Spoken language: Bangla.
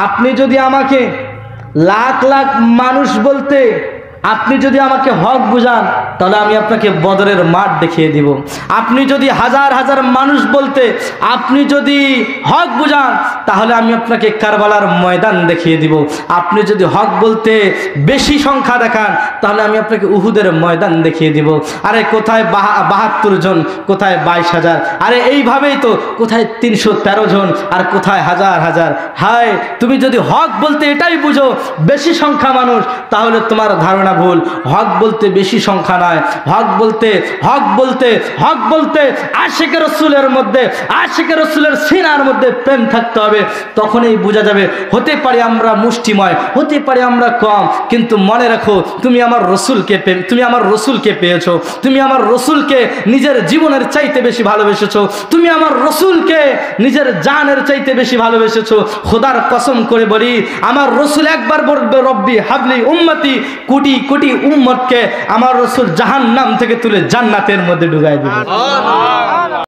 আপনি যদি আমাকে লাখ লাখ মানুষ বলতে আপনি যদি আমাকে হক বুঝান তাহলে আমি আপনাকে বদরের মাঠ দেখিয়ে দিব। আপনি যদি হাজার হাজার মানুষ বলতে আপনি যদি হক বুঝান তাহলে আমি আপনাকে কারবালার ময়দান দেখিয়ে দিব। আপনি যদি হক বলতে বেশি সংখ্যা দেখান তাহলে আমি আপনাকে উহুদের ময়দান দেখিয়ে দিব। আরে কোথায় ৭২ জন, কোথায় ২২,০০০, আরে এইভাবেই তো কোথায় ৩১৩ জন আর কোথায় হাজার হাজার। হায়, তুমি যদি হক বলতে এটাই বুঝো বেশি সংখ্যা মানুষ, তাহলে তোমার ধারণা ভুল। হক বলতে বেশি সংখ্যা নয়, হক বলতে আশিকে রসুলের মধ্যে, আশিকে রসুলের সিনার মধ্যে প্রেম থাকতে হবে। তখনই বোঝা যাবে। হতে পারে আমরা মুষ্টিময়, হতে পারে আমরা কম, কিন্তু মনে রাখো তুমি আমার রসুলকে পেয়েছো, তুমি আমার রসুলকে নিজের জীবনের চাইতে বেশি ভালোবেসেছো, তুমি আমার রসুলকে নিজের জানের চাইতে বেশি ভালোবেসেছো। খোদার কসম করে বলি, আমার রসুল একবার বলবে রব্বি হাবলি উম্মতি, কোটি কোটি উম্মতকে আমার রসুল জাহান্নাম থেকে তুলে জান্নাতের মধ্যে ঢুকাই দিবে।